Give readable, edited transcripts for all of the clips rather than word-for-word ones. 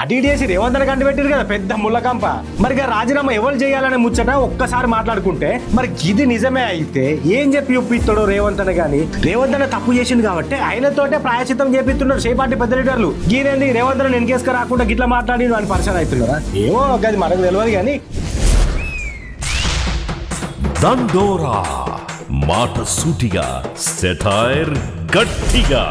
అడిడిసి రేవంత్ కంటి పెట్టారు కదా పెద్ద ముళ్ళకంప. మరి రాజీనామా ఎవరు చేయాలనే ముచ్చట ఒక్కసారి మాట్లాడుకుంటే మరి ఇది నిజమే అయితే ఏం చెప్పి ఒప్పిస్తాడో రేవంత్ అని గాని, రేవంత్ అన్న తప్పు చేసింది కాబట్టి ఆయనతోటే ప్రాయశ్చిత్తం చేపిస్తున్నారు చేపాటి పెద్ద లీడర్లు. గీనేంది రేవంత్ అన్న వెనకేసుక రాకుండా గిట్లా మాట్లాడి అని పరిచయం అవుతున్నారా ఏమో అది మనకు తెలియదు కానీ. దండోరా మాట సూటిగా, సెటైర్ గట్టిగా.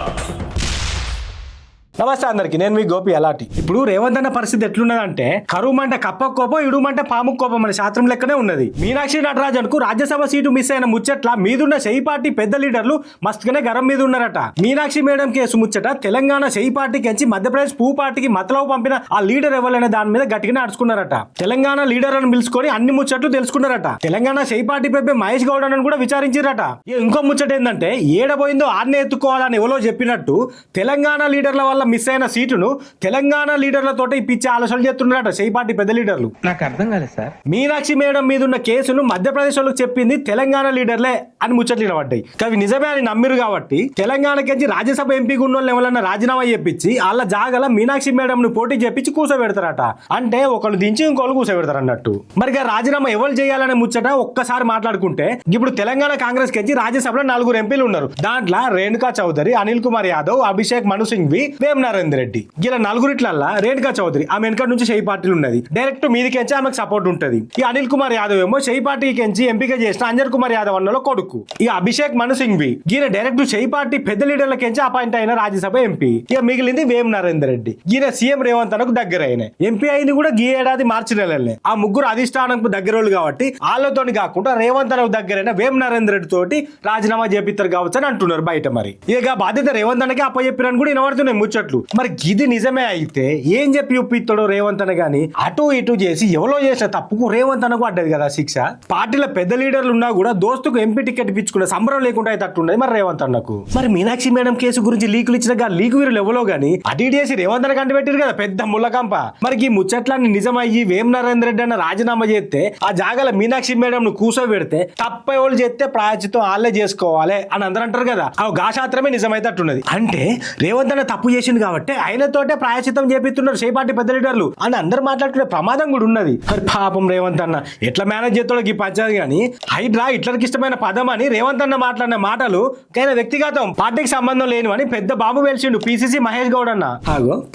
నమస్తే అందరికి, నేను మీ గోపి అలాంటి. ఇప్పుడు రేవంత్ అన్న పరిస్థితి ఎట్లున్నదంటే కరువు మంట కప్ప కోపం, ఇడు మంట పాము కోపం అనే శాస్త్రం లెక్కనే ఉన్నది. మీనాక్షి నటరాజన్ కు రాజ్యసభ సీటు మిస్ అయిన ముచ్చట్ల మీదున్న షెయి పార్టీ పెద్ద లీడర్లు మస్తుగానే గరం మీద ఉన్నారట. మీనాక్షి మేడం కేసు ముచ్చట తెలంగాణ షెయి పార్టీకి ఎంచి మధ్యప్రదేశ్ పూ పార్టీకి మతలవు పంపిన ఆ లీడర్ ఎవరైనా దాని మీద గట్టిగా నడుచుకున్నారట. తెలంగాణ లీడర్లను పిలుచుకొని అన్ని ముచ్చట్లు తెలుసుకున్నారట. తెలంగాణ షెయి పార్టీ పెద్ద మహేష్ గౌడ్ అని కూడా విచారించారట. ఇంకో ముచ్చట ఏంటంటే ఏడబోయిందో ఆర్నే ఎత్తుకోవాలని ఎవరో చెప్పినట్టు తెలంగాణ లీడర్ల వల్ల మిస్ అయిన సీటును తెలంగాణ లీడర్లతో ఇప్పించే ఆలోచనలు చేస్తున్నారట షెయి పార్టీ పెద్ద లీడర్లు. నాకు అర్థం కాలేదు సార్. మీనాక్షి మేడం మీద ఉన్న కేసును మధ్యప్రదేశ్ వాళ్ళకి చెప్పింది తెలంగాణ లీడర్లే అని ముచ్చట్లు పడ్డాయి. అవి నిజమే అని నమ్మిరు కాబట్టి తెలంగాణకి రాజ్యసభ ఎంపీగా ఉన్న వాళ్ళు ఎవరన్నా రాజీనామా చేపించి వాళ్ళ జాగల మీనాక్షి మేడం ను పోటీ చేపించి కూర్చోబెడతారట. అంటే ఒకళ్ళు దించి ఇంకోళ్ళు కూర్చోబెడతారు అన్నట్టు. మరి రాజీనామా ఎవరు చేయాలనే ముచ్చట ఒక్కసారి మాట్లాడుకుంటే ఇప్పుడు తెలంగాణ కాంగ్రెస్ కి రాజ్యసభలో 4 ఎంపీలు ఉన్నారు. దాంట్లో రేణుకా చౌదరి, అనిల్ కుమార్ యాదవ్, అభిషేక్ మను సింఘ్వి, వేం నరేందర్ రెడ్డి. ఇలా 4 రేణుకా చౌదరి ఆమె వెనక నుంచి షెయి పార్టీలు ఉన్నది. డైరెక్ట్ మీదికెంచి ఆమెకు సపోర్ట్ ఉంటది. ఈ అనిల్ కుమార్ యాదవ్ ఏమో షెయి పార్టీకి ఎంపిక చేసిన అంజన్ కుమార్ యాదవ్ అన్నలో కొడుకు. ఇక అభిషేక్ మను సింఘ్వి ఈయన డైరెక్ట్ షెయి పార్టీ పెద్ద లీడర్లకి అపాయింట్ అయిన రాజ్యసభ ఎంపీ. ఇక మిగిలింది వేం నరేందర్ రెడ్డి. ఈయన సీఎం రేవంత్ అన్నకు దగ్గర అయిన ఎంపీ అయింది కూడా ఈ ఏడాది మార్చి నెలలే. ఆ ముగ్గురు అధిష్టానంకు దగ్గర కాబట్టి వాళ్ళతో కాకుండా రేవంత్ అన్నకు దగ్గరైన వేం నరేందర్ రెడ్డి తోటి రాజీనామా చేపిస్తారు కావచ్చు అని అంటున్నారు బయట. మరి ఇక బాధ్యత రేవంత్ అన్నకి అప్పచెప్పిరని కూడా వినబడుతున్నాయి ముచ్చట్లు. మరి ఇది నిజమే అయితే ఏం చెప్పి ఒప్పిస్తాడో రేవంత్ అన్న గాని అటు ఇటు చేసి ఎవరో చేసిన తప్పుకు రేవంత్ అన్నకు అడ్డది కదా శిక్ష. పార్టీల పెద్ద లీడర్లు ఉన్నా కూడా దోస్తుకు ఎంపీ టికెట్ ఇప్పించుకునే సంబరం లేకుండా అయితే అట్టుండదు మరి రేవంత్ అన్నకు. మరి మీనాక్షి మేడం కేసు గురించి లీకులు ఇచ్చిన లీకు వీరులు ఎవరో గాని అడిడిసి రేవంత్ అన్న కంటి పెట్టారు కదా పెద్ద ముళ్ళకంప. మరి ఈ ముచ్చట్లన్నీ నిజమయ్యి వేం నరేందర్ రెడ్డి అన్న రాజీనామా చేస్తే ఆ జాగల మీనాక్షి మేడం ను కూర్చోబెడితే తప్పేవాళ్ళు చేస్తే ప్రాయశ్చిత్తం వాళ్ళే చేసుకోవాలి అని అందరూ అంటారు కదా. ఆ గాశాత్రమే నిజమైతే అట్టున్నది. అంటే రేవంత్ అన్న తప్పు చేసింది కాబట్టి ఆయనతోటే ప్రాయశ్చిత్తం చేపిస్తున్నారు షెయి పార్టీ పెద్ద లీడర్లు అని అందరు మాట్లాడుకునే ప్రమాదం కూడా ఉన్నది. మరి పాపం రేవంత్ అన్న ఎట్లా మేనేజ్ చేస్తాడో ఈ పంచాయతీ గానీ హైడ్రా హిట్లర్కి ఇష్టమైన పదం అని రేవంత్ అన్న మాట్లాడిన మాటలు కైనా వ్యక్తిగతం పార్టీకి సంబంధం లేనివని పెద్ద బాబు వెలిసిండు పిసిసి మహేష్ గౌడ్ అన్న.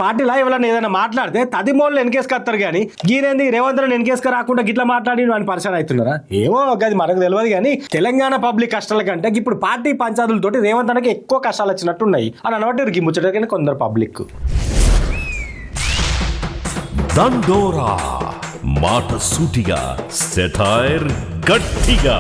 పార్టీలో ఎవరైనా ఏదైనా మాట్లాడితే తదిమోళ్ళు వెనకేసుకొస్తారు కానీ గీనేంది రేవంత్ అన్న వెనకేసుక రాకుండా గిట్లా మాట్లాడి అని పరిచయం అవుతున్నారా ఏమో అది మనకు తెలియదు. కానీ తెలంగాణ పబ్లిక్ కష్టాల కంటే ఇప్పుడు పార్టీ పంచాయతీలతోటి రేవంత్ అన్నకి ఎక్కువ కష్టాలు వచ్చినట్టున్నాయి అని అనబట్టి ముచ్చట కొందరు పబ్లిక్. దండోరా మాట సూటిగా, సెటైర్ గట్టిగా.